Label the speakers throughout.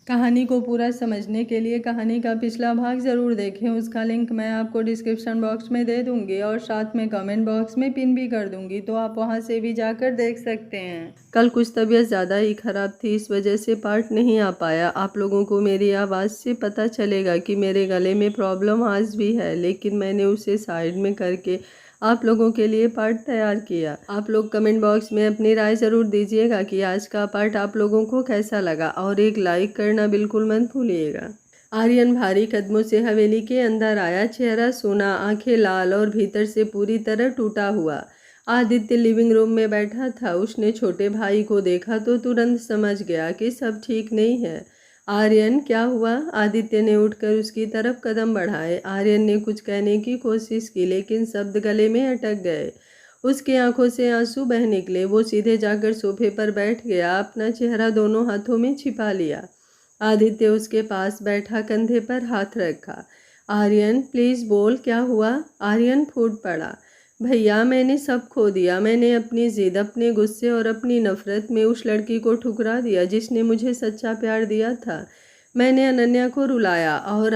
Speaker 1: कहानी को पूरा समझने के लिए कहानी का पिछला भाग ज़रूर देखें। उसका लिंक मैं आपको डिस्क्रिप्शन बॉक्स में दे दूंगी और साथ में कमेंट बॉक्स में पिन भी कर दूंगी, तो आप वहां से भी जाकर देख सकते हैं। कल कुछ तबीयत ज़्यादा ही ख़राब थी, इस वजह से पार्ट नहीं आ पाया। आप लोगों को मेरी आवाज़ से पता चलेगा कि मेरे गले में प्रॉब्लम आज भी है, लेकिन मैंने उसे साइड में करके आप लोगों के लिए पार्ट तैयार किया। आप लोग कमेंट बॉक्स में अपनी राय ज़रूर दीजिएगा कि आज का पार्ट आप लोगों को कैसा लगा, और एक लाइक करना बिल्कुल मत भूलिएगा। आर्यन भारी कदमों से हवेली के अंदर आया, चेहरा सूना, आंखें लाल और भीतर से पूरी तरह टूटा हुआ। आदित्य लिविंग रूम में बैठा था। उसने छोटे भाई को देखा तो तुरंत समझ गया कि सब ठीक नहीं है। आर्यन, क्या हुआ? आदित्य ने उठकर उसकी तरफ कदम बढ़ाए। आर्यन ने कुछ कहने की कोशिश की, लेकिन शब्द गले में अटक गए। उसकी आंखों से आंसू बह निकले। वो सीधे जाकर सोफे पर बैठ गया, अपना चेहरा दोनों हाथों में छिपा लिया। आदित्य उसके पास बैठा, कंधे पर हाथ रखा। आर्यन, प्लीज़ बोल, क्या हुआ? आर्यन फूट पड़ा। भैया, मैंने सब खो दिया। मैंने अपनी जिद, अपने गुस्से और अपनी नफरत में उस लड़की को ठुकरा दिया जिसने मुझे सच्चा प्यार दिया था। मैंने अनन्या को रुलाया, और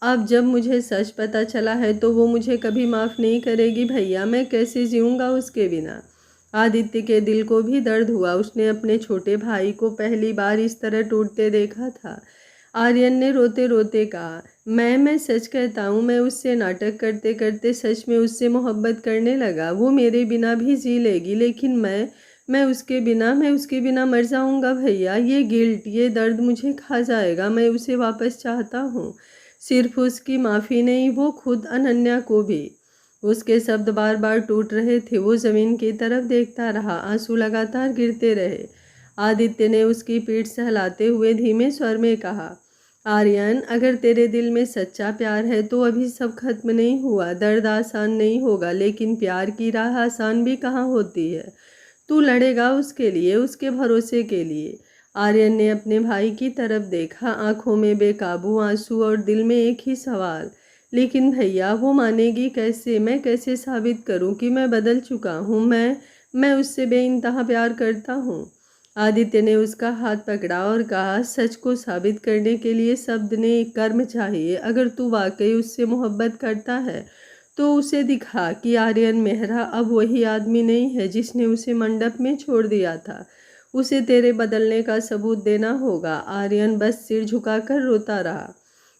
Speaker 1: अब जब मुझे सच पता चला है तो वो मुझे कभी माफ़ नहीं करेगी। भैया, मैं कैसे जीऊँगा उसके बिना? आदित्य के दिल को भी दर्द हुआ। उसने अपने छोटे भाई को पहली बार इस तरह टूटते देखा था। आर्यन ने रोते रोते कहा, मैं सच कहता हूँ, मैं उससे नाटक करते करते सच में उससे मोहब्बत करने लगा। वो मेरे बिना भी जी लेगी, लेकिन मैं उसके बिना मर जाऊँगा। भैया, ये गिल्ट, ये दर्द मुझे खा जाएगा। मैं उसे वापस चाहता हूँ, सिर्फ उसकी माफ़ी नहीं, वो खुद अनन्या को भी। उसके शब्द बार बार टूट रहे थे। वो ज़मीन की तरफ देखता रहा, आंसू लगातार गिरते रहे। आदित्य ने उसकी पीठ सहलाते हुए धीमे स्वर में कहा, आर्यन, अगर तेरे दिल में सच्चा प्यार है तो अभी सब खत्म नहीं हुआ। दर्द आसान नहीं होगा, लेकिन प्यार की राह आसान भी कहाँ होती है। तू लड़ेगा उसके लिए, उसके भरोसे के लिए। आर्यन ने अपने भाई की तरफ देखा, आंखों में बेकाबू आंसू और दिल में एक ही सवाल, लेकिन भैया, वो मानेगी कैसे? मैं कैसे साबित करूं कि मैं बदल चुका हूं? मैं उससे बेइंतहा प्यार करता हूं। आदित्य ने उसका हाथ पकड़ा और कहा, सच को साबित करने के लिए शब्द नहीं, कर्म चाहिए। अगर तू वाकई उससे मोहब्बत करता है तो उसे दिखा कि आर्यन मेहरा अब वही आदमी नहीं है जिसने उसे मंडप में छोड़ दिया था। उसे तेरे बदलने का सबूत देना होगा। आर्यन बस सिर झुकाकर रोता रहा।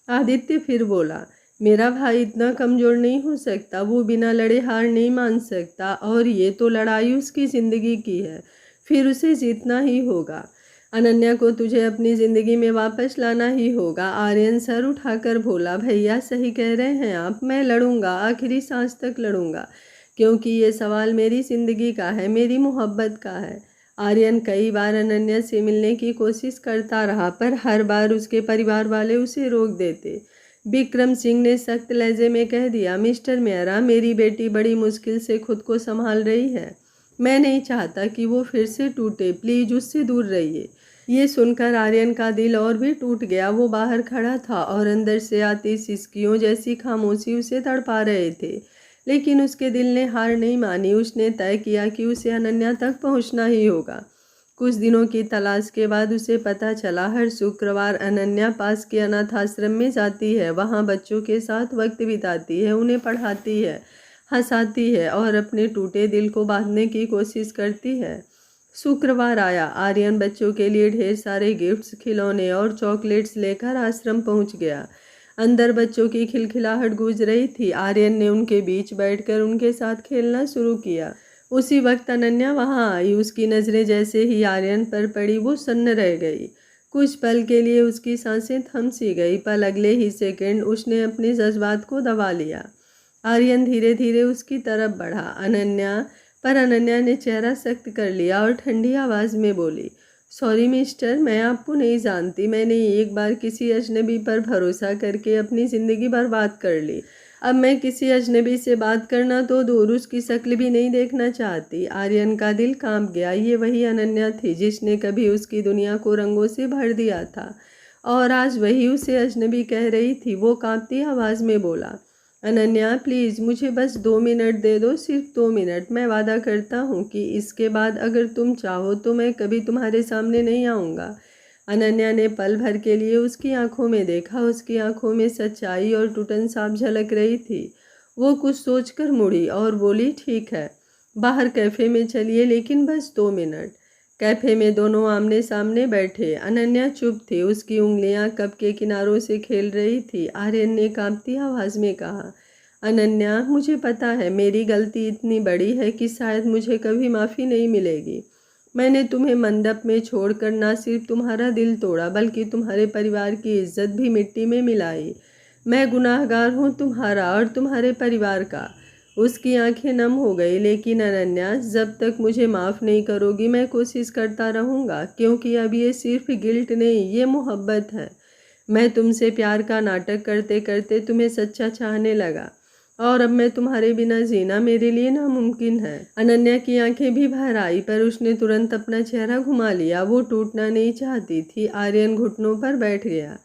Speaker 1: आदित्य फिर बोला, मेरा भाई इतना कमज़ोर नहीं हो सकता। वो बिना लड़े हार नहीं मान सकता, और ये तो लड़ाई उसकी ज़िंदगी की है, फिर उसे जीतना ही होगा। अनन्या को तुझे अपनी ज़िंदगी में वापस लाना ही होगा। आर्यन सर उठाकर बोला, भैया, सही कह रहे हैं आप। मैं लड़ूंगा, आखिरी सांस तक लड़ूंगा, क्योंकि ये सवाल मेरी ज़िंदगी का है, मेरी मोहब्बत का है। आर्यन कई बार अनन्या से मिलने की कोशिश करता रहा, पर हर बार उसके परिवार वाले उसे रोक देते। विक्रम सिंह ने सख्त लहजे में कह दिया, मिस्टर मेहरा, मेरी बेटी बड़ी मुश्किल से खुद को संभाल रही है। मैं नहीं चाहता कि वो फिर से टूटे। प्लीज उससे दूर रहिए। ये सुनकर आर्यन का दिल और भी टूट गया। वो बाहर खड़ा था और अंदर से आती सिसकियों जैसी खामोशी उसे तड़पा रहे थे, लेकिन उसके दिल ने हार नहीं मानी। उसने तय किया कि उसे अनन्या तक पहुंचना ही होगा। कुछ दिनों की तलाश के बाद उसे पता चला, हर शुक्रवार अनन्या पास के अनाथ आश्रम में जाती है। वहाँ बच्चों के साथ वक्त बिताती है, उन्हें पढ़ाती है, हंसाती है और अपने टूटे दिल को बांधने की कोशिश करती है। शुक्रवार आया। आर्यन बच्चों के लिए ढेर सारे गिफ्ट्स, खिलौने और चॉकलेट्स लेकर आश्रम पहुंच गया। अंदर बच्चों की खिलखिलाहट गूंज रही थी। आर्यन ने उनके बीच बैठकर उनके साथ खेलना शुरू किया। उसी वक्त अनन्या वहां आई। उसकी नज़रें जैसे ही आर्यन पर पड़ी, वो सन्न रह गई। कुछ पल के लिए उसकी सांसें थम सी गई, पर अगले ही सेकंड उसने अपने जज्बात को दबा लिया। आर्यन धीरे धीरे उसकी तरफ बढ़ा। अनन्या ने चेहरा सख्त कर लिया और ठंडी आवाज़ में बोली, सॉरी मिस्टर, मैं आपको नहीं जानती। मैंने एक बार किसी अजनबी पर भरोसा करके अपनी ज़िंदगी बर्बाद कर ली। अब मैं किसी अजनबी से बात करना तो दूर, उसकी शक्ल भी नहीं देखना चाहती। आर्यन का दिल कांप गया। ये वही अनन्या थी जिसने कभी उसकी दुनिया को रंगों से भर दिया था, और आज वही उसे अजनबी कह रही थी। वो कांपती आवाज़ में बोला, अनन्या, प्लीज़ मुझे बस 2 मिनट दे दो, सिर्फ 2 मिनट। मैं वादा करता हूँ कि इसके बाद अगर तुम चाहो तो मैं कभी तुम्हारे सामने नहीं आऊँगा। अनन्या ने पल भर के लिए उसकी आंखों में देखा। उसकी आंखों में सच्चाई और टूटन साफ झलक रही थी। वो कुछ सोचकर मुड़ी और बोली, ठीक है, बाहर कैफ़े में चलिए, लेकिन बस 2 मिनट। कैफ़े में दोनों आमने सामने बैठे। अनन्या चुप थी, उसकी उंगलियां कप के किनारों से खेल रही थी। आर्यन ने कांपती आवाज़ में कहा, अनन्या, मुझे पता है मेरी गलती इतनी बड़ी है कि शायद मुझे कभी माफ़ी नहीं मिलेगी। मैंने तुम्हें मंडप में छोड़कर ना सिर्फ तुम्हारा दिल तोड़ा, बल्कि तुम्हारे परिवार की इज्जत भी मिट्टी में मिलाई। मैं गुनाहगार हूँ, तुम्हारा और तुम्हारे परिवार का। उसकी आंखें नम हो गई। लेकिन अनन्या, जब तक मुझे माफ़ नहीं करोगी मैं कोशिश करता रहूँगा, क्योंकि अब ये सिर्फ गिल्ट नहीं, ये मोहब्बत है। मैं तुमसे प्यार का नाटक करते करते तुम्हें सच्चा चाहने लगा, और अब मैं तुम्हारे बिना जीना मेरे लिए नामुमकिन है। अनन्या की आंखें भी भर आई, पर उसने तुरंत अपना चेहरा घुमा लिया। वो टूटना नहीं चाहती थी। आर्यन घुटनों पर बैठ गया।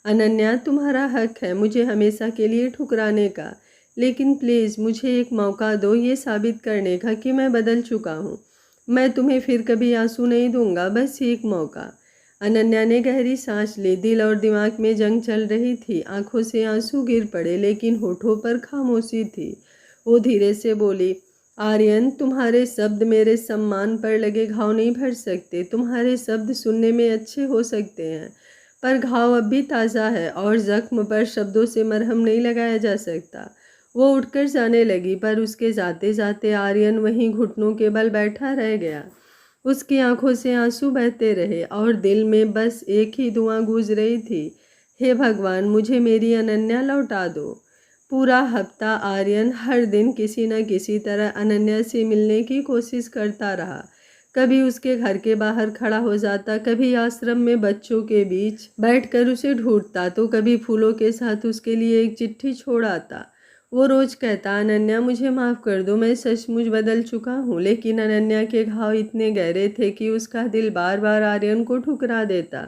Speaker 1: अनन्या, तुम्हारा हक है मुझे हमेशा के लिए ठुकराने का, लेकिन प्लीज़ मुझे एक मौका दो ये साबित करने का कि मैं बदल चुका हूँ। मैं तुम्हें फिर कभी आंसू नहीं दूंगा, बस एक मौका। अनन्या ने गहरी सांस ली। दिल और दिमाग में जंग चल रही थी। आंखों से आंसू गिर पड़े, लेकिन होठों पर खामोशी थी। वो धीरे से बोली, आर्यन, तुम्हारे शब्द मेरे सम्मान पर लगे घाव नहीं भर सकते। तुम्हारे शब्द सुनने में अच्छे हो सकते हैं, पर घाव अब भी ताज़ा है, और जख्म पर शब्दों से मरहम नहीं लगाया जा सकता। वो उठकर जाने लगी, पर उसके जाते जाते आर्यन वहीं घुटनों के बल बैठा रह गया। उसकी आंखों से आंसू बहते रहे, और दिल में बस एक ही दुआ गूंज रही थी, हे भगवान, मुझे मेरी अनन्या लौटा दो। पूरा हफ्ता आर्यन हर दिन किसी न किसी तरह अनन्या से मिलने की कोशिश करता रहा। कभी उसके घर के बाहर खड़ा हो जाता, कभी आश्रम में बच्चों के बीच बैठकर उसे ढूंढता, तो कभी फूलों के साथ उसके लिए एक चिट्ठी छोड़ आता। वो रोज कहता, अनन्या, मुझे माफ़ कर दो, मैं सचमुच बदल चुका हूँ। लेकिन अनन्या के घाव इतने गहरे थे कि उसका दिल बार बार आर्यन को ठुकरा देता।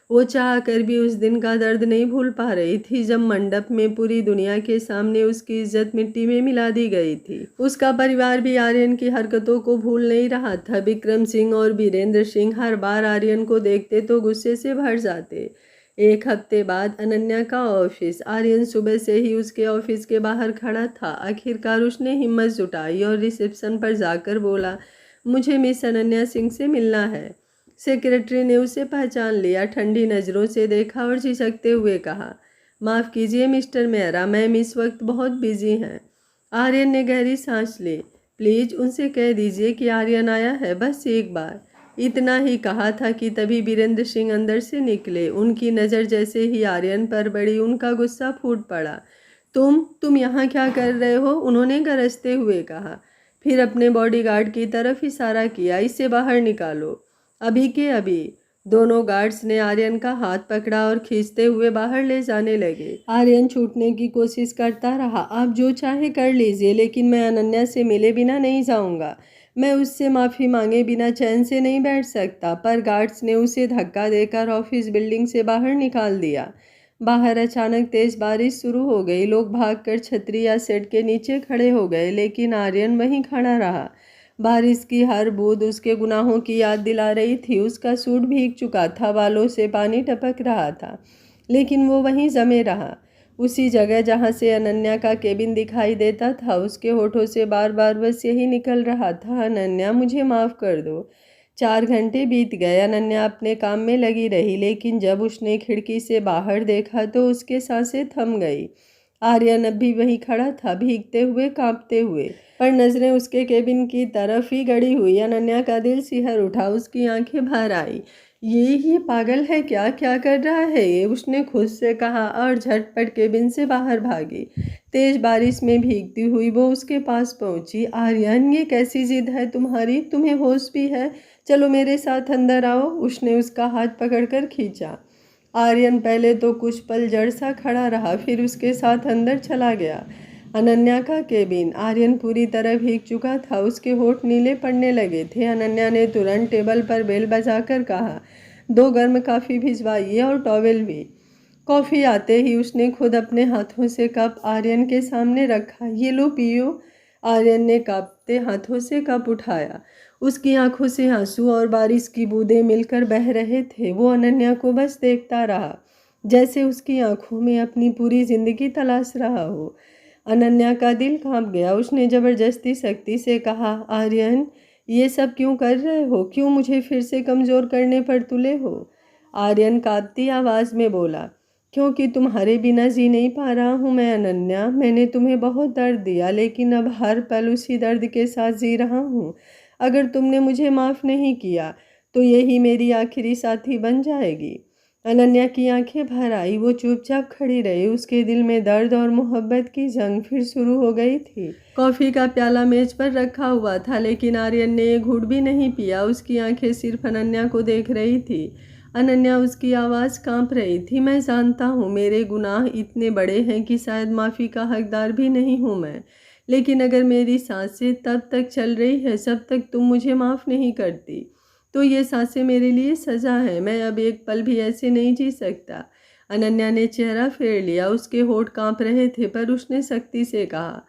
Speaker 1: वो चाह कर भी उस दिन का दर्द नहीं भूल पा रही थी, जब मंडप में पूरी दुनिया के सामने उसकी इज्जत मिट्टी में मिला दी गई थी। उसका परिवार भी आर्यन की हरकतों को भूल नहीं रहा था। विक्रम सिंह और वीरेंद्र सिंह हर बार आर्यन को देखते तो गुस्से से भर जाते। एक हफ्ते बाद अनन्या का ऑफिस। आर्यन सुबह से ही उसके ऑफिस के बाहर खड़ा था। आखिरकार उसने हिम्मत जुटाई और रिसेप्शन पर जाकर बोला, मुझे मिस अनन्या सिंह से मिलना है। सेक्रेटरी ने उसे पहचान लिया, ठंडी नज़रों से देखा और झिझकते हुए कहा, माफ़ कीजिए मिस्टर मेहरा, मैम इस वक्त बहुत बिजी हैं। आर्यन ने गहरी सांस ली। प्लीज़ उनसे कह दीजिए कि आर्यन आया है, बस एक बार। इतना ही कहा था कि तभी वीरेंद्र सिंह अंदर से निकले। उनकी नज़र जैसे ही आर्यन पर पड़ी, उनका गुस्सा फूट पड़ा। तुम यहाँ क्या कर रहे हो? उन्होंने गरजते हुए कहा। फिर अपने बॉडीगार्ड की तरफ इशारा किया, इसे बाहर निकालो, अभी के अभी। दोनों गार्ड्स ने आर्यन का हाथ पकड़ा और खींचते हुए बाहर ले जाने लगे। आर्यन छूटने की कोशिश करता रहा, आप जो चाहे कर लीजिए, लेकिन मैं अनन्या से मिले बिना नहीं जाऊंगा। मैं उससे माफ़ी मांगे बिना चैन से नहीं बैठ सकता। पर गार्ड्स ने उसे धक्का देकर ऑफिस बिल्डिंग से बाहर निकाल दिया। बाहर अचानक तेज बारिश शुरू हो गई। लोग भागकर छतरी या शेड के नीचे खड़े हो गए, लेकिन आर्यन वहीं खड़ा रहा। बारिश की हर बूंद उसके गुनाहों की याद दिला रही थी। उसका सूट भीग चुका था, बालों से पानी टपक रहा था, लेकिन वो वहीं जमे रहा, उसी जगह जहाँ से अनन्या का केबिन दिखाई देता था। उसके होठों से बार बार बस यही निकल रहा था, अनन्या, मुझे माफ़ कर दो। 4 घंटे बीत गए। अनन्या अपने काम में लगी रही, लेकिन जब उसने खिड़की से बाहर देखा तो उसके सांसें थम गई। आर्यन अब भी वहीं खड़ा था, भीगते हुए, कांपते हुए, पर नजरें उसके केबिन की तरफ ही गड़ी हुई। अनन्या का दिल सिहर उठा, उसकी आंखें भर आई। ये पागल है क्या? क्या कर रहा है ये? उसने खुद से कहा, और झटपट केबिन से बाहर भागी। तेज बारिश में भीगती हुई वो उसके पास पहुंची। आर्यन, ये कैसी जिद है तुम्हारी? तुम्हें होश भी है? चलो मेरे साथ अंदर आओ। उसने उसका हाथ पकड़कर खींचा। आर्यन पहले तो कुछ पल जड़ सा खड़ा रहा, फिर उसके साथ अंदर चला गया। अनन्या का केबिन। आर्यन पूरी तरह भीग चुका था, उसके होठ नीले पड़ने लगे थे। अनन्या ने तुरंत टेबल पर बेल बजाकर कहा, 2 गर्म कॉफ़ी भिजवाइए और टॉवेल भी। कॉफ़ी आते ही उसने खुद अपने हाथों से कप आर्यन के सामने रखा। ये लो पियो। आर्यन ने कांपते हाथों से कप उठाया। उसकी आंखों से आंसू और बारिश की बूंदें मिलकर बह रहे थे। वो अनन्या को बस देखता रहा, जैसे उसकी आंखों में अपनी पूरी जिंदगी तलाश रहा हो। अनन्या का दिल कांप गया। उसने जबरदस्ती सख्ती से कहा, आर्यन, ये सब क्यों कर रहे हो? क्यों मुझे फिर से कमज़ोर करने पर तुले हो? आर्यन कांपती आवाज़ में बोला, क्योंकि तुम्हारे बिना जी नहीं पा रहा हूँ मैं अनन्या। मैंने तुम्हें बहुत दर्द दिया, लेकिन अब हर पल उसी दर्द के साथ जी रहा हूँ। अगर तुमने मुझे माफ़ नहीं किया तो यही मेरी आखिरी साथी बन जाएगी। अनन्या की आंखें भर आई। वो चुपचाप खड़ी रही। उसके दिल में दर्द और मोहब्बत की जंग फिर शुरू हो गई थी। कॉफ़ी का प्याला मेज पर रखा हुआ था, लेकिन आर्यन ने एक घूंट भी नहीं पिया। उसकी आंखें सिर्फ अनन्या को देख रही थी। अनन्या, उसकी आवाज़ कांप रही थी, मैं जानता हूँ मेरे गुनाह इतने बड़े हैं कि शायद माफ़ी का हकदार भी नहीं हूँ मैं, लेकिन अगर मेरी सांसें तब तक चल रही है जब तक तुम मुझे माफ़ नहीं करती, तो ये सांसें मेरे लिए सज़ा है। मैं अब एक पल भी ऐसे नहीं जी सकता। अनन्या ने चेहरा फेर लिया। उसके होंठ कांप रहे थे, पर उसने सख्ती से कहा,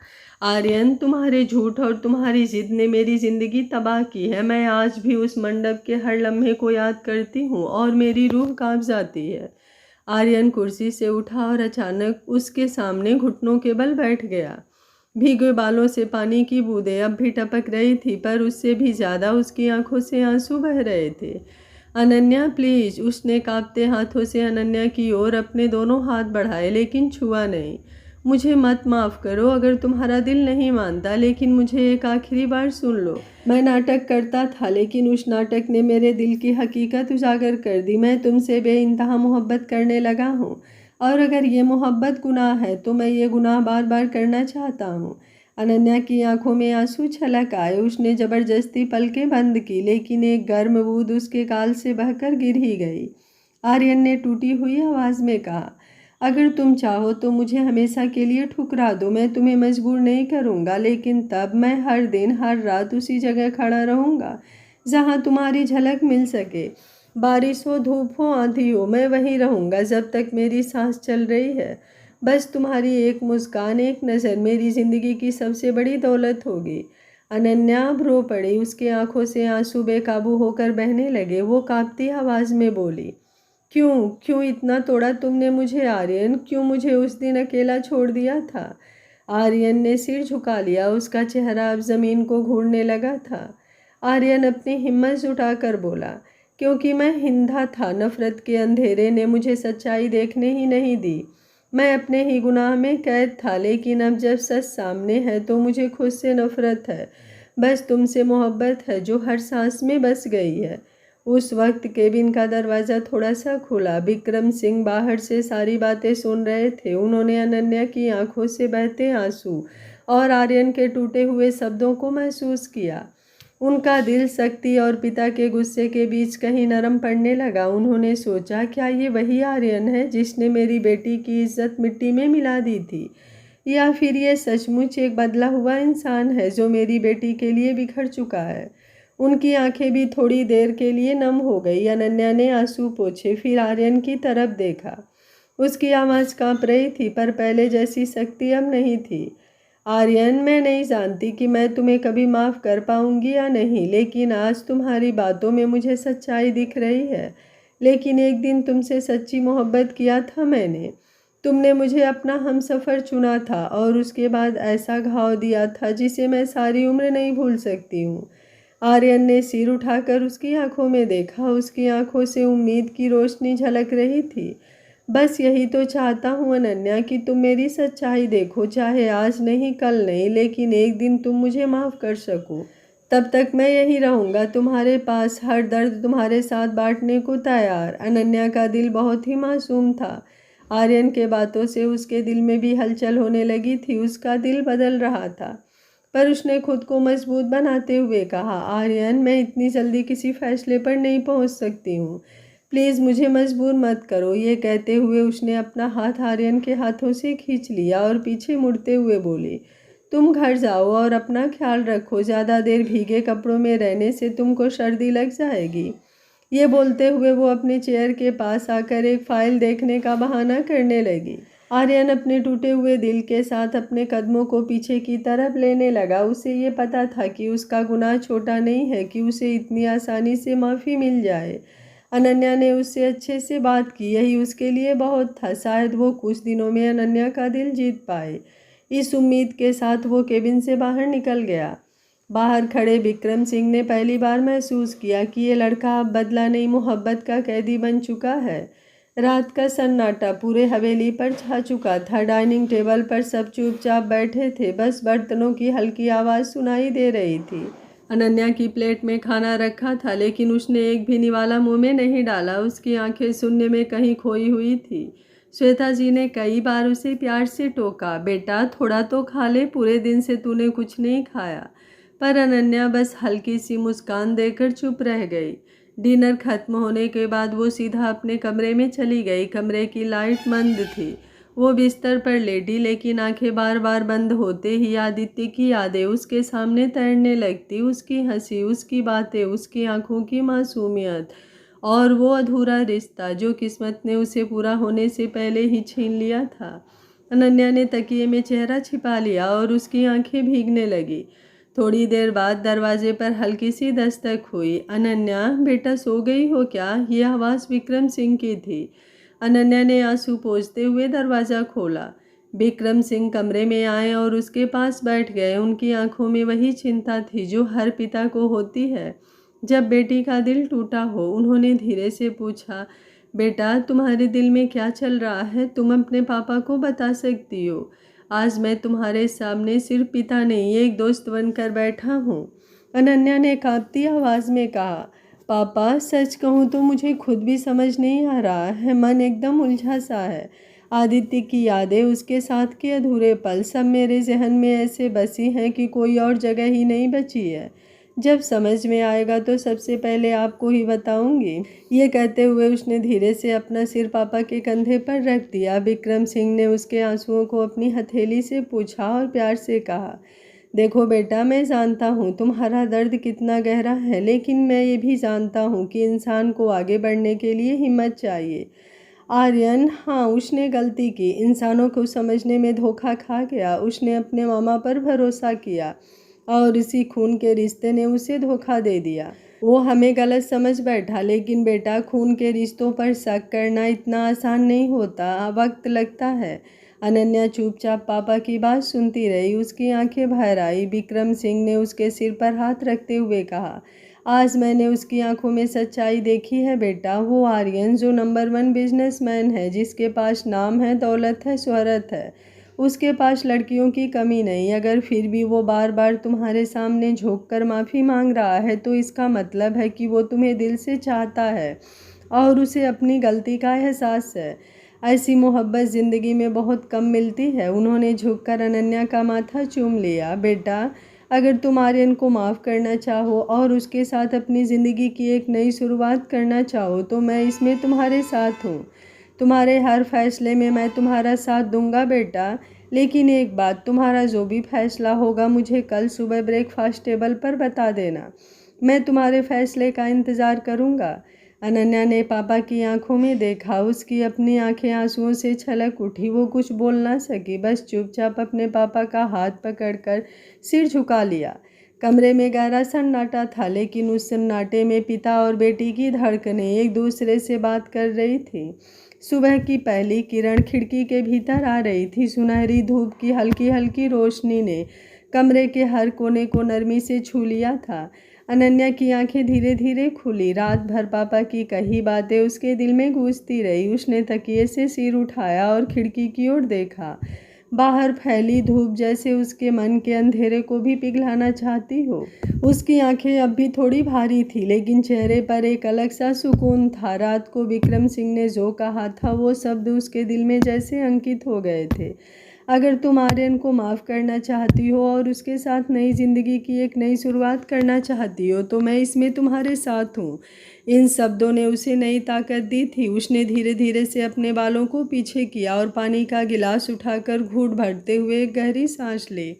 Speaker 1: आर्यन, तुम्हारे झूठ और तुम्हारी जिद ने मेरी ज़िंदगी तबाह की है। मैं आज भी उस मंडप के हर लम्हे को याद करती हूँ और मेरी रूह कांप जाती है। आर्यन कुर्सी से उठा और अचानक उसके सामने घुटनों के बल बैठ गया। भीगे बालों से पानी की बूंदें अब भी टपक रही थी, पर उससे भी ज़्यादा उसकी आंखों से आंसू बह रहे थे। अनन्या, प्लीज़। उसने कांपते हाथों से अनन्या की ओर अपने दोनों हाथ बढ़ाए, लेकिन छुआ नहीं। मुझे मत माफ़ करो अगर तुम्हारा दिल नहीं मानता, लेकिन मुझे एक आखिरी बार सुन लो। मैं नाटक करता था, लेकिन उस नाटक ने मेरे दिल की हकीकत उजागर कर दी। मैं तुमसे बेइंतहा मोहब्बत करने लगा हूँ, और अगर ये मोहब्बत गुनाह है तो मैं ये गुनाह बार बार करना चाहता हूँ। अनन्या की आंखों में आंसू छलक आए। उसने ज़बरदस्ती पलकें बंद की, लेकिन एक गर्म बूंद उसके गाल से बहकर गिर ही गई। आर्यन ने टूटी हुई आवाज़ में कहा, अगर तुम चाहो तो मुझे हमेशा के लिए ठुकरा दो। मैं तुम्हें मजबूर नहीं करूँगा, लेकिन तब मैं हर दिन हर रात उसी जगह खड़ा रहूँगा जहाँ तुम्हारी झलक मिल सके। बारिश हो, धूप हो, आंधी हो, मैं वहीं रहूँगा जब तक मेरी सांस चल रही है। बस तुम्हारी एक मुस्कान, एक नज़र मेरी ज़िंदगी की सबसे बड़ी दौलत होगी। अनन्या अब रो पड़ी। उसके आंखों से आंसू बेकाबू होकर बहने लगे। वो कांपती आवाज़ में बोली, क्यों क्यों इतना तोड़ा तुमने मुझे आर्यन? क्यों मुझे उस दिन अकेला छोड़ दिया था? आर्यन ने सिर झुका लिया। उसका चेहरा अब ज़मीन को घूरने लगा था। आर्यन अपनी हिम्मत जुटाकर बोला, क्योंकि मैं हिंदा था। नफ़रत के अंधेरे ने मुझे सच्चाई देखने ही नहीं दी। मैं अपने ही गुनाह में कैद था, लेकिन अब जब सच सामने है तो मुझे खुद से नफ़रत है। बस तुमसे मोहब्बत है जो हर सांस में बस गई है। उस वक्त केबिन का दरवाज़ा थोड़ा सा खुला। विक्रम सिंह बाहर से सारी बातें सुन रहे थे। उन्होंने अनन्या की आंखों से बहते आंसू और आर्यन के टूटे हुए शब्दों को महसूस किया। उनका दिल सख्ती और पिता के गुस्से के बीच कहीं नरम पड़ने लगा। उन्होंने सोचा, क्या ये वही आर्यन है जिसने मेरी बेटी की इज्जत मिट्टी में मिला दी थी, या फिर ये सचमुच एक बदला हुआ इंसान है जो मेरी बेटी के लिए बिखर चुका है। उनकी आंखें भी थोड़ी देर के लिए नम हो गई। अनन्या ने आंसू पोंछे, फिर आर्यन की तरफ देखा। उसकी आवाज़ कांप रही थी, पर पहले जैसी सख्ती अब नहीं थी। आर्यन, मैं नहीं जानती कि मैं तुम्हें कभी माफ़ कर पाऊंगी या नहीं, लेकिन आज तुम्हारी बातों में मुझे सच्चाई दिख रही है। लेकिन एक दिन तुमसे सच्ची मोहब्बत किया था मैंने। तुमने मुझे अपना हमसफ़र चुना था और उसके बाद ऐसा घाव दिया था जिसे मैं सारी उम्र नहीं भूल सकती हूँ। आर्यन ने सिर उठाकर उसकी आंखों में देखा। उसकी आंखों से उम्मीद की रोशनी झलक रही थी। बस यही तो चाहता हूँ अनन्या, कि तुम मेरी सच्चाई देखो, चाहे आज नहीं, कल नहीं, लेकिन एक दिन तुम मुझे माफ़ कर सको। तब तक मैं यहीं रहूँगा तुम्हारे पास, हर दर्द तुम्हारे साथ बांटने को तैयार। अनन्या का दिल बहुत ही मासूम था। आर्यन के बातों से उसके दिल में भी हलचल होने लगी थी। उसका दिल बदल रहा था, पर उसने खुद को मजबूत बनाते हुए कहा, आर्यन, मैं इतनी जल्दी किसी फैसले पर नहीं पहुंच सकती हूँ। प्लीज़ मुझे मजबूर मत करो। ये कहते हुए उसने अपना हाथ आर्यन के हाथों से खींच लिया और पीछे मुड़ते हुए बोली, तुम घर जाओ और अपना ख्याल रखो। ज़्यादा देर भीगे कपड़ों में रहने से तुमको सर्दी लग जाएगी। ये बोलते हुए वो अपने चेयर के पास आकर एक फ़ाइल देखने का बहाना करने लगी। आर्यन अपने टूटे हुए दिल के साथ अपने कदमों को पीछे की तरफ लेने लगा। उसे ये पता था कि उसका गुनाह छोटा नहीं है कि उसे इतनी आसानी से माफ़ी मिल जाए। अनन्या ने उससे अच्छे से बात की, यही उसके लिए बहुत था। शायद वो कुछ दिनों में अनन्या का दिल जीत पाए। इस उम्मीद के साथ वो केबिन से बाहर निकल गया। बाहर खड़े विक्रम सिंह ने पहली बार महसूस किया कि ये लड़का अब बदला नहीं, मोहब्बत का कैदी बन चुका है। रात का सन्नाटा पूरे हवेली पर छा चुका था। डाइनिंग टेबल पर सब चुपचाप बैठे थे, बस बर्तनों की हल्की आवाज़ सुनाई दे रही थी। अनन्या की प्लेट में खाना रखा था, लेकिन उसने एक भी निवाला मुंह में नहीं डाला। उसकी आंखें शून्य में कहीं खोई हुई थी। श्वेता जी ने कई बार उसे प्यार से टोका, बेटा थोड़ा तो खा ले, पूरे दिन से तूने कुछ नहीं खाया। पर अनन्या बस हल्की सी मुस्कान देकर चुप रह गई। डिनर खत्म होने के बाद वो सीधा अपने कमरे में चली गई। कमरे की लाइट मंद थी। वो बिस्तर पर लेटी, लेकिन आंखें बार बार बंद होते ही आदित्य की यादें उसके सामने तैरने लगती। उसकी हंसी, उसकी बातें, उसकी आंखों की मासूमियत और वो अधूरा रिश्ता जो किस्मत ने उसे पूरा होने से पहले ही छीन लिया था। अनन्या ने तकिए में चेहरा छिपा लिया और उसकी आंखें भीगने लगी। थोड़ी देर बाद दरवाजे पर हल्की सी दस्तक हुई। अनन्या, बेटा सो गई हो क्या? ये आवाज़ विक्रम सिंह की थी। अनन्या ने आंसू पोंछते हुए दरवाज़ा खोला। विक्रम सिंह कमरे में आए और उसके पास बैठ गए। उनकी आंखों में वही चिंता थी जो हर पिता को होती है जब बेटी का दिल टूटा हो। उन्होंने धीरे से पूछा, बेटा तुम्हारे दिल में क्या चल रहा है? तुम अपने पापा को बता सकती हो। आज मैं तुम्हारे सामने सिर्फ पिता नहीं, एक दोस्त बनकर बैठा हूँ। अनन्या ने कांपती आवाज़ में कहा, पापा सच कहूँ तो मुझे खुद भी समझ नहीं आ रहा है। मन एकदम उलझा सा है। आदित्य की यादें, उसके साथ के अधूरे पल, सब मेरे जहन में ऐसे बसी हैं कि कोई और जगह ही नहीं बची है। जब समझ में आएगा तो सबसे पहले आपको ही बताऊंगी। ये कहते हुए उसने धीरे से अपना सिर पापा के कंधे पर रख दिया। विक्रम सिंह ने उसके आंसुओं को अपनी हथेली से पूछा और प्यार से कहा, देखो बेटा, मैं जानता हूँ तुम्हारा दर्द कितना गहरा है, लेकिन मैं ये भी जानता हूँ कि इंसान को आगे बढ़ने के लिए हिम्मत चाहिए। आर्यन, हाँ उसने गलती की, इंसानों को समझने में धोखा खा गया। उसने अपने मामा पर भरोसा किया और इसी खून के रिश्ते ने उसे धोखा दे दिया। वो हमें गलत समझ बैठा, लेकिन बेटा खून के रिश्तों पर शक करना इतना आसान नहीं होता, वक्त लगता है। अनन्या चुपचाप पापा की बात सुनती रही। उसकी आंखें भर आई। विक्रम सिंह ने उसके सिर पर हाथ रखते हुए कहा, आज मैंने उसकी आंखों में सच्चाई देखी है बेटा। वो आर्यन जो नंबर 1 बिजनेसमैन है, जिसके पास नाम है, दौलत है, शोहरत है, उसके पास लड़कियों की कमी नहीं। अगर फिर भी वो बार बार तुम्हारे सामने झुककर माफ़ी मांग रहा है तो इसका मतलब है कि वो तुम्हें दिल से चाहता है और उसे अपनी गलती का एहसास है। ऐसी मोहब्बत ज़िंदगी में बहुत कम मिलती है। उन्होंने झुककर अनन्या का माथा चूम लिया। बेटा, अगर तुम आर्यन को माफ़ करना चाहो और उसके साथ अपनी ज़िंदगी की एक नई शुरुआत करना चाहो तो मैं इसमें तुम्हारे साथ हूँ। तुम्हारे हर फैसले में मैं तुम्हारा साथ दूंगा बेटा। लेकिन एक बात, तुम्हारा जो भी फैसला होगा मुझे कल सुबह ब्रेकफास्ट टेबल पर बता देना। मैं तुम्हारे फैसले का इंतज़ार करूंगा। अनन्या ने पापा की आंखों में देखा। उसकी अपनी आंखें आंसुओं से छलक उठी। वो कुछ बोल ना सकी, बस चुपचाप अपने पापा का हाथ पकड़कर सिर झुका लिया। कमरे में गहरा सन्नाटा था, लेकिन उस सन्नाटे में पिता और बेटी की धड़कनें एक दूसरे से बात कर रही थी। सुबह की पहली किरण खिड़की के भीतर आ रही थी। सुनहरी धूप की हल्की हल्की रोशनी ने कमरे के हर कोने को नरमी से छू लिया था। अनन्या की आंखें धीरे धीरे खुली। रात भर पापा की कही बातें उसके दिल में गूंजती रही। उसने तकिए से सिर उठाया और खिड़की की ओर देखा। बाहर फैली धूप जैसे उसके मन के अंधेरे को भी पिघलाना चाहती हो। उसकी आंखें अब भी थोड़ी भारी थी, लेकिन चेहरे पर एक अलग सा सुकून था। रात को विक्रम सिंह ने जो कहा था वो शब्द उसके दिल में जैसे अंकित हो गए थे। अगर तुम आर्यन को माफ़ करना चाहती हो और उसके साथ नई ज़िंदगी की एक नई शुरुआत करना चाहती हो तो मैं इसमें तुम्हारे साथ हूँ। इन शब्दों ने उसे नई ताकत दी थी। उसने धीरे धीरे से अपने बालों को पीछे किया और पानी का गिलास उठाकर घूंट भरते हुए एक गहरी सांस ली।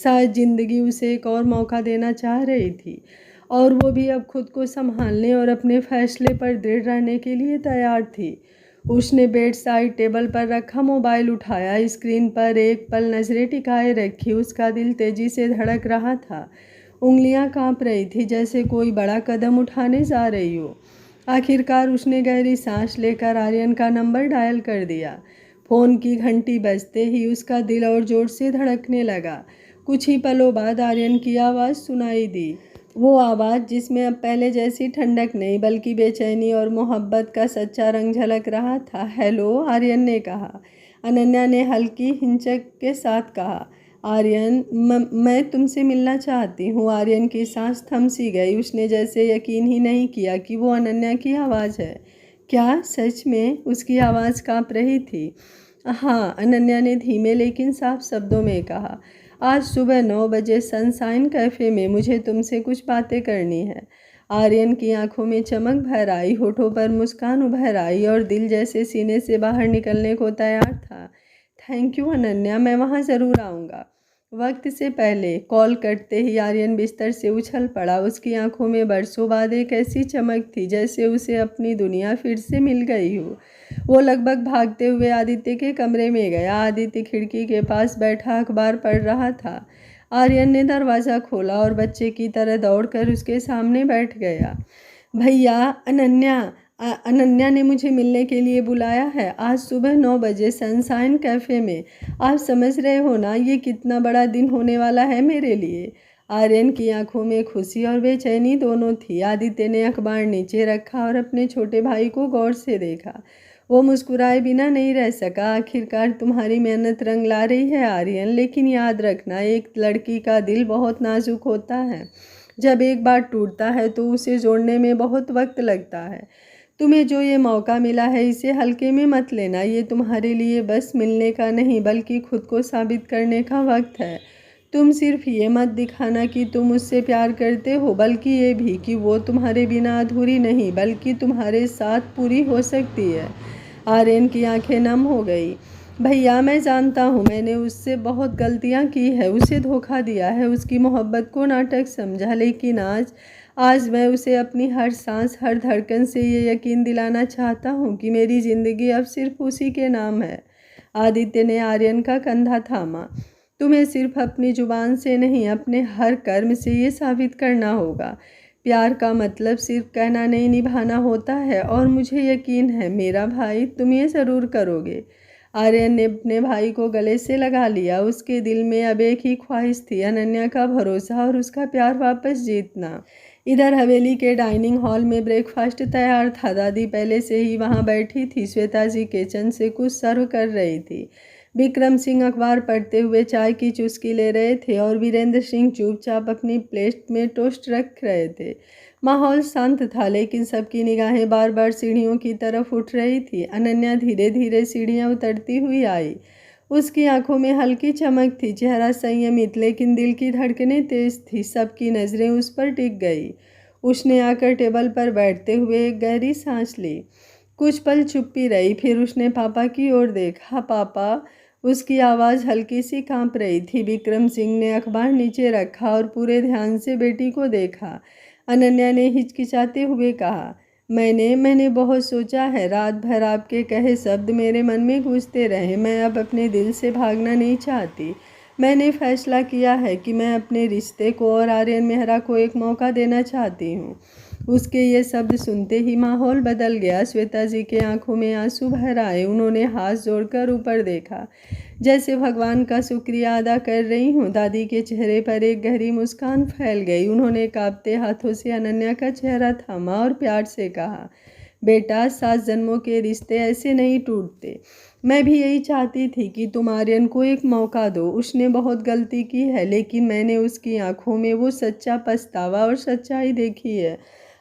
Speaker 1: शायद ज़िंदगी उसे एक और मौका देना चाह रही थी और वो भी अब खुद को संभालने और अपने फैसले पर दृढ़ रहने के लिए तैयार थी। उसने बेड साइड टेबल पर रखा मोबाइल उठाया, स्क्रीन पर एक पल नजरें टिकाए रखी। उसका दिल तेजी से धड़क रहा था, उंगलियां कांप रही थी जैसे कोई बड़ा कदम उठाने जा रही हो। आखिरकार उसने गहरी सांस लेकर आर्यन का नंबर डायल कर दिया। फ़ोन की घंटी बजते ही उसका दिल और जोर से धड़कने लगा। कुछ ही पलों बाद आर्यन की आवाज़ सुनाई दी, वो आवाज़ जिसमें अब पहले जैसी ठंडक नहीं बल्कि बेचैनी और मोहब्बत का सच्चा रंग झलक रहा था। हेलो, आर्यन ने कहा। अनन्या ने हल्की हिचक के साथ कहा, आर्यन, मैं तुमसे मिलना चाहती हूँ। आर्यन की सांस थम सी गई। उसने जैसे यकीन ही नहीं किया कि वो अनन्या की आवाज़ है। क्या सच में? उसकी आवाज़ कांप रही थी। हाँ, अनन्या ने धीमे लेकिन साफ शब्दों में कहा, आज सुबह 9 बजे सनशाइन कैफ़े में मुझे तुमसे कुछ बातें करनी है। आर्यन की आंखों में चमक भर आई, होठों पर मुस्कान उभर आई और दिल जैसे सीने से बाहर निकलने को तैयार था। थैंक यू अनन्या, मैं वहाँ ज़रूर आऊँगा। वक्त से पहले कॉल कटते ही आर्यन बिस्तर से उछल पड़ा। उसकी आंखों में बरसों बाद एक ऐसी चमक थी जैसे उसे अपनी दुनिया फिर से मिल गई हो। वो लगभग भागते हुए आदित्य के कमरे में गया। आदित्य खिड़की के पास बैठा अखबार पढ़ रहा था। आर्यन ने दरवाज़ा खोला और बच्चे की तरह दौड़कर उसके सामने बैठ गया। भैया, अनन्या ने मुझे मिलने के लिए बुलाया है, आज सुबह 9 बजे सनशाइन कैफ़े में। आप समझ रहे हो ना, ये कितना बड़ा दिन होने वाला है मेरे लिए। आर्यन की आंखों में खुशी और बेचैनी दोनों थी। आदित्य ने अखबार नीचे रखा और अपने छोटे भाई को गौर से देखा। वो मुस्कुराए बिना नहीं रह सका। आखिरकार तुम्हारी मेहनत रंग ला रही है आर्यन, लेकिन याद रखना, एक लड़की का दिल बहुत नाजुक होता है। जब एक बार टूटता है तो उसे जोड़ने में बहुत वक्त लगता है। तुम्हें जो ये मौका मिला है इसे हल्के में मत लेना। ये तुम्हारे लिए बस मिलने का नहीं बल्कि खुद को साबित करने का वक्त है। तुम सिर्फ ये मत दिखाना कि तुम उससे प्यार करते हो, बल्कि ये भी कि वो तुम्हारे बिना अधूरी नहीं बल्कि तुम्हारे साथ पूरी हो सकती है। आर्यन की आंखें नम हो गई। भैया, मैं जानता हूँ मैंने उससे बहुत गलतियाँ की है, उसे धोखा दिया है, उसकी मोहब्बत को नाटक समझा, लेकिन आज मैं उसे अपनी हर सांस हर धड़कन से ये यकीन दिलाना चाहता हूँ कि मेरी ज़िंदगी अब सिर्फ उसी के नाम है। आदित्य ने आर्यन का कंधा थामा। तुम्हें सिर्फ अपनी जुबान से नहीं, अपने हर कर्म से ये साबित करना होगा। प्यार का मतलब सिर्फ कहना नहीं, निभाना होता है, और मुझे यकीन है मेरा भाई, तुम ये ज़रूर करोगे। आर्यन ने अपने भाई को गले से लगा लिया। उसके दिल में अब एक ही ख्वाहिश थी, अनन्या का भरोसा और उसका प्यार वापस जीतना। इधर हवेली के डाइनिंग हॉल में ब्रेकफास्ट तैयार था। दादी पहले से ही वहाँ बैठी थी। श्वेता जी किचन से कुछ सर्व कर रही थी। विक्रम सिंह अखबार पढ़ते हुए चाय की चुस्की ले रहे थे और वीरेंद्र सिंह चुपचाप अपनी प्लेट में टोस्ट रख रहे थे। माहौल शांत था, लेकिन सबकी निगाहें बार बार सीढ़ियों की तरफ उठ रही थी। अनन्या धीरे धीरे सीढ़ियां उतरती हुई आई। उसकी आंखों में हल्की चमक थी, चेहरा संयमित, लेकिन दिल की धड़कनें तेज थी। सबकी नज़रें उस पर टिक गई। उसने आकर टेबल पर बैठते हुए एक गहरी सांस ली। कुछ पल चुप्पी रही, फिर उसने पापा की ओर देखा। पापा, उसकी आवाज़ हल्की सी कांप रही थी। विक्रम सिंह ने अखबार नीचे रखा और पूरे ध्यान से बेटी को देखा। अनन्या ने हिचकिचाते हुए कहा, मैंने बहुत सोचा है। रात भर आपके कहे शब्द मेरे मन में गूंजते रहे। मैं अब अपने दिल से भागना नहीं चाहती। मैंने फैसला किया है कि मैं अपने रिश्ते को और आर्यन मेहरा को एक मौका देना चाहती हूँ। उसके ये शब्द सुनते ही माहौल बदल गया। श्वेता जी के आंखों में आंसू भर आए। उन्होंने हाथ जोड़कर ऊपर देखा, जैसे भगवान का शुक्रिया अदा कर रही हूँ। दादी के चेहरे पर एक गहरी मुस्कान फैल गई। उन्होंने कांपते हाथों से अनन्या का चेहरा थामा और प्यार से कहा, बेटा, 7 जन्मों के रिश्ते ऐसे नहीं टूटते। मैं भी यही चाहती थी कि तुम आर्यन को एक मौका दो। उसने बहुत गलती की है, लेकिन मैंने उसकी आंखों में वो सच्चा पछतावा और सच्चाई देखी है।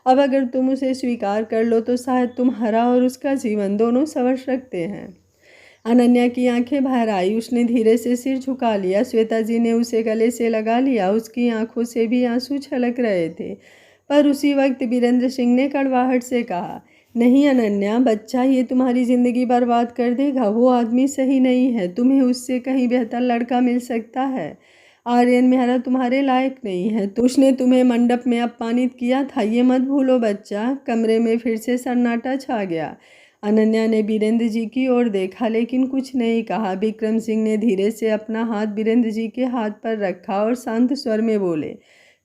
Speaker 1: अब अगर तुम उसे स्वीकार कर लो तो शायद तुम्हारा और उसका जीवन दोनों संवर सकते हैं। अनन्या की आंखें बाहर आई। उसने धीरे से सिर झुका लिया। श्वेता जी ने उसे गले से लगा लिया। उसकी आंखों से भी आंसू छलक रहे थे। पर उसी वक्त वीरेंद्र सिंह ने कड़वाहट से कहा, नहीं अनन्या, बच्चा ये तुम्हारी ज़िंदगी बर्बाद कर देगा। वो आदमी सही नहीं है। तुम्हें उससे कहीं बेहतर लड़का मिल सकता है। आर्यन मेहरा तुम्हारे लायक नहीं है। तो उसने तुम्हें मंडप में अपमानित किया था, ये मत भूलो बच्चा। कमरे में फिर से सन्नाटा छा गया। अनन्या ने बीरेंद्र जी की ओर देखा लेकिन कुछ नहीं कहा। विक्रम सिंह ने धीरे से अपना हाथ बीरेंद्र जी के हाथ पर रखा और शांत स्वर में बोले,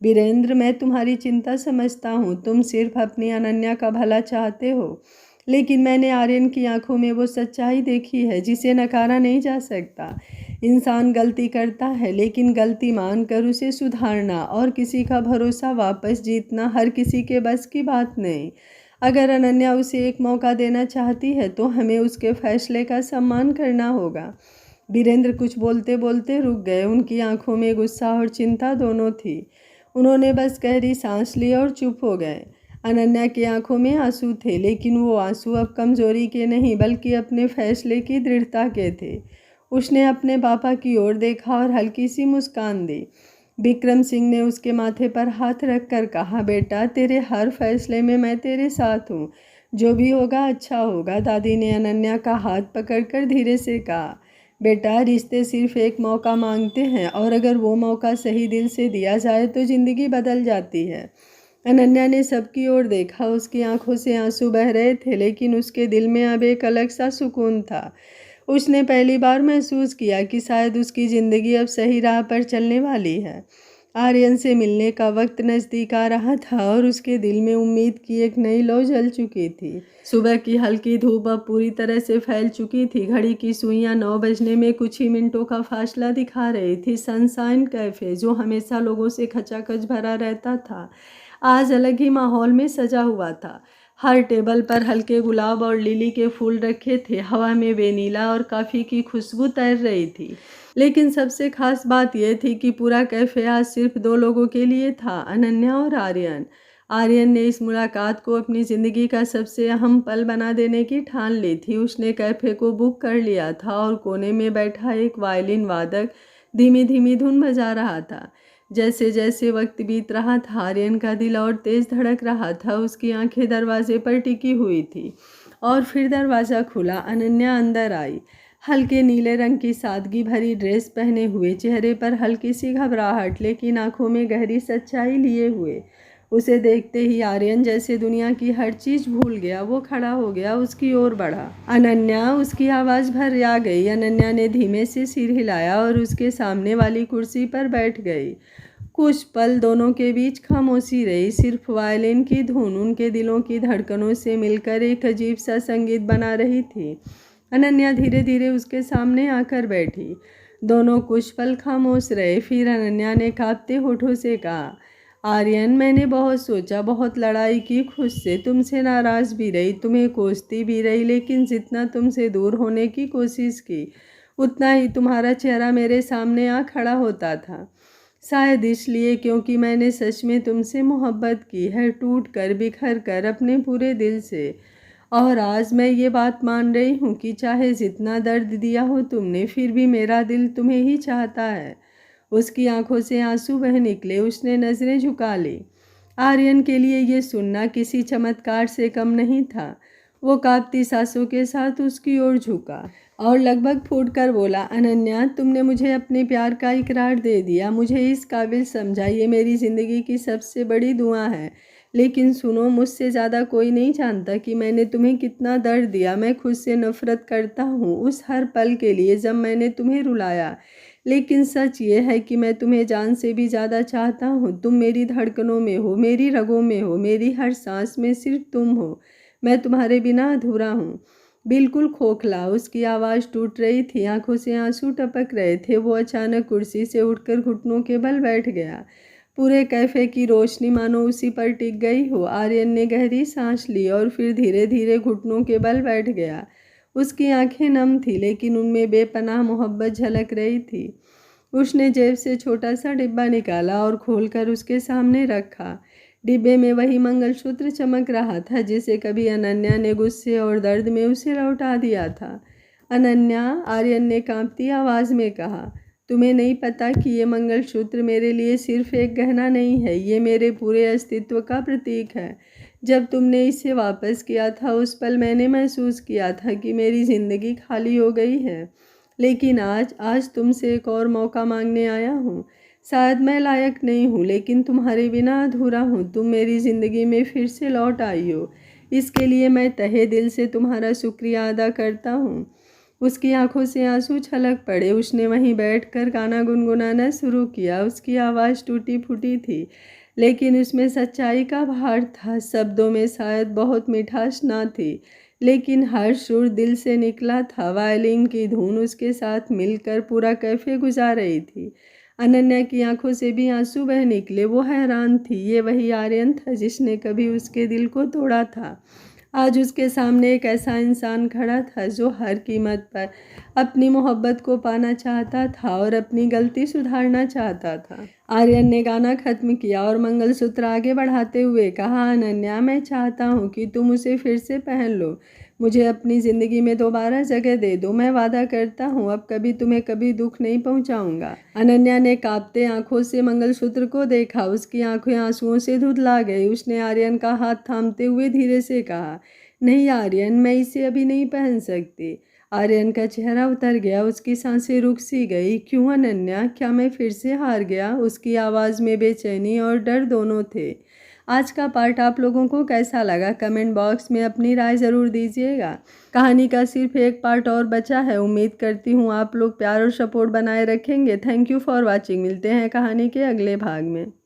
Speaker 1: बीरेंद्र, मैं तुम्हारी चिंता समझता हूँ। तुम सिर्फ अपनी अनन्या का भला चाहते हो, लेकिन मैंने आर्यन की आंखों में वो सच्चाई देखी है जिसे नकारा नहीं जा सकता। इंसान गलती करता है, लेकिन गलती मानकर उसे सुधारना और किसी का भरोसा वापस जीतना हर किसी के बस की बात नहीं। अगर अनन्या उसे एक मौका देना चाहती है तो हमें उसके फैसले का सम्मान करना होगा। बीरेंद्र कुछ बोलते बोलते रुक गए। उनकी आंखों में गुस्सा और चिंता दोनों थी। उन्होंने बस गहरी सांस ली और चुप हो गए। अनन्या की आंखों में आंसू थे, लेकिन वो आंसू अब कमजोरी के नहीं बल्कि अपने फैसले की दृढ़ता के थे। उसने अपने पापा की ओर देखा और हल्की सी मुस्कान दी। विक्रम सिंह ने उसके माथे पर हाथ रखकर कहा, बेटा, तेरे हर फैसले में मैं तेरे साथ हूँ। जो भी होगा अच्छा होगा। दादी ने अनन्या का हाथ पकड़कर धीरे से कहा, बेटा, रिश्ते सिर्फ एक मौका मांगते हैं और अगर वो मौका सही दिल से दिया जाए तो ज़िंदगी बदल जाती है। अनन्या ने सबकी ओर देखा। उसकी आंखों से आंसू बह रहे थे, लेकिन उसके दिल में अब एक अलग सा सुकून था। उसने पहली बार महसूस किया कि शायद उसकी ज़िंदगी अब सही राह पर चलने वाली है। आर्यन से मिलने का वक्त नज़दीक आ रहा था और उसके दिल में उम्मीद की एक नई लौ जल चुकी थी। सुबह की हल्की धूप अब पूरी तरह से फैल चुकी थी। घड़ी की सुइयां 9 बजने में कुछ ही मिनटों का फासला दिखा रही थी। सनशाइन कैफ़े, जो हमेशा लोगों से खचाखच भरा रहता था, आज अलग ही माहौल में सजा हुआ था। हर टेबल पर हल्के गुलाब और लिली के फूल रखे थे। हवा में वेनिला और कॉफ़ी की खुशबू तैर रही थी। लेकिन सबसे खास बात यह थी कि पूरा कैफ़े आज सिर्फ 2 लोगों के लिए था, अनन्या और आर्यन। आर्यन ने इस मुलाकात को अपनी ज़िंदगी का सबसे अहम पल बना देने की ठान ली थी। उसने कैफ़े को बुक कर लिया था और कोने में बैठा एक वायलिन वादक धीमी धीमी धुन बजा रहा था। जैसे जैसे वक्त बीत रहा था, आर्यन का दिल और तेज धड़क रहा था। उसकी आंखें दरवाजे पर टिकी हुई थी और फिर दरवाज़ा खुला। अनन्या अंदर आई। हल्के नीले रंग की सादगी भरी ड्रेस पहने हुए, चेहरे पर हल्की सी घबराहट, लेकिन आंखों में गहरी सच्चाई लिए हुए। उसे देखते ही आर्यन जैसे दुनिया की हर चीज़ भूल गया। वो खड़ा हो गया, उसकी ओर बढ़ा। अनन्या, उसकी आवाज़ भर आ गई। अनन्या ने धीमे से सिर हिलाया और उसके सामने वाली कुर्सी पर बैठ गई। कुछ पल दोनों के बीच खामोशी रही। सिर्फ वायलिन की धुन उनके दिलों की धड़कनों से मिलकर एक अजीब सा संगीत बना रही थी। अनन्या धीरे धीरे उसके सामने आकर बैठी। दोनों कुछ पल खामोश रहे। फिर अनन्या ने कांपते होठों से कहा, आर्यन, मैंने बहुत सोचा, बहुत लड़ाई की खुद से, तुमसे नाराज़ भी रही, तुम्हें कोसती भी रही, लेकिन जितना तुमसे दूर होने की कोशिश की, उतना ही तुम्हारा चेहरा मेरे सामने आ खड़ा होता था। शायद इसलिए क्योंकि मैंने सच में तुमसे मोहब्बत की है, टूट कर, बिखर कर, अपने पूरे दिल से। और आज मैं ये बात मान रही हूँ कि चाहे जितना दर्द दिया हो तुमने, फिर भी मेरा दिल तुम्हें ही चाहता है। उसकी आंखों से आंसू बह निकले। उसने नज़रें झुका ली। आर्यन के लिए ये सुनना किसी चमत्कार से कम नहीं था। वो कांपती सांसों के साथ उसकी ओर झुका और लगभग फूट कर बोला, अनन्या, तुमने मुझे अपने प्यार का इकरार दे दिया, मुझे इस काबिल समझा। ये मेरी ज़िंदगी की सबसे बड़ी दुआ है। लेकिन सुनो, मुझसे ज़्यादा कोई नहीं जानता कि मैंने तुम्हें कितना दर्द दिया। मैं खुद से नफ़रत करता हूँ उस हर पल के लिए जब मैंने तुम्हें रुलाया। लेकिन सच ये है कि मैं तुम्हें जान से भी ज़्यादा चाहता हूँ। तुम मेरी धड़कनों में हो, मेरी रगों में हो, मेरी हर सांस में सिर्फ तुम हो। मैं तुम्हारे बिना अधूरा हूँ, बिल्कुल खोखला। उसकी आवाज़ टूट रही थी, आंखों से आंसू टपक रहे थे। वो अचानक कुर्सी से उठकर घुटनों के बल बैठ गया। पूरे कैफ़े की रोशनी मानो उसी पर टिक गई हो। आर्यन ने गहरी सांस ली और फिर धीरे धीरे घुटनों के बल बैठ गया। उसकी आंखें नम थी, लेकिन उनमें बेपनाह मोहब्बत झलक रही थी। उसने जेब से छोटा सा डिब्बा निकाला और खोलकर उसके सामने रखा। डिब्बे में वही मंगलसूत्र चमक रहा था जिसे कभी अनन्या ने गुस्से और दर्द में उसे लौटा दिया था। अनन्या, आर्यन ने कांपती आवाज़ में कहा, तुम्हें नहीं पता कि ये मंगलसूत्र मेरे लिए सिर्फ एक गहना नहीं है, ये मेरे पूरे अस्तित्व का प्रतीक है। जब तुमने इसे वापस किया था, उस पल मैंने महसूस किया था कि मेरी ज़िंदगी खाली हो गई है। लेकिन आज तुमसे एक और मौका मांगने आया हूँ। शायद मैं लायक नहीं हूँ, लेकिन तुम्हारे बिना अधूरा हूँ। तुम मेरी ज़िंदगी में फिर से लौट आई हो। इसके लिए मैं तहे दिल से तुम्हारा शुक्रिया अदा करता हूँ। उसकी आंखों से आंसू छलक पड़े। उसने वहीं बैठकर गाना गुनगुनाना शुरू किया। उसकी आवाज़ टूटी फूटी थी, लेकिन उसमें सच्चाई का भार था। शब्दों में शायद बहुत मिठास ना थी, लेकिन हर सुर दिल से निकला था। वायलिन की धुन उसके साथ मिलकर पूरा कैफे गुजार रही थी। अनन्या की आंखों से भी आंसू बह निकले। वो हैरान थी। ये वही आर्यन था जिसने कभी उसके दिल को तोड़ा था। आज उसके सामने एक ऐसा इंसान खड़ा था जो हर कीमत पर अपनी मोहब्बत को पाना चाहता था और अपनी गलती सुधारना चाहता था। आर्यन ने गाना खत्म किया और मंगलसूत्र आगे बढ़ाते हुए कहा, अनन्या, मैं चाहता हूँ कि तुम उसे फिर से पहन लो। मुझे अपनी ज़िंदगी में दोबारा जगह दे दो। मैं वादा करता हूँ अब कभी तुम्हें कभी दुख नहीं पहुँचाऊँगा। अनन्या ने कांपते आंखों से मंगलसूत्र को देखा। उसकी आंखें आंसुओं से धुंधला गई। उसने आर्यन का हाथ थामते हुए धीरे से कहा, नहीं आर्यन, मैं इसे अभी नहीं पहन सकती। आर्यन का चेहरा उतर गया। उसकी सांसें रुक सी गई। क्यों अनन्या, क्या मैं फिर से हार गया? उसकी आवाज़ में बेचैनी और डर दोनों थे। आज का पार्ट आप लोगों को कैसा लगा? कमेंट बॉक्स में अपनी राय ज़रूर दीजिएगा। कहानी का सिर्फ एक पार्ट और बचा है। उम्मीद करती हूँ आप लोग प्यार और सपोर्ट बनाए रखेंगे। Thank you for watching. मिलते हैं कहानी के अगले भाग में।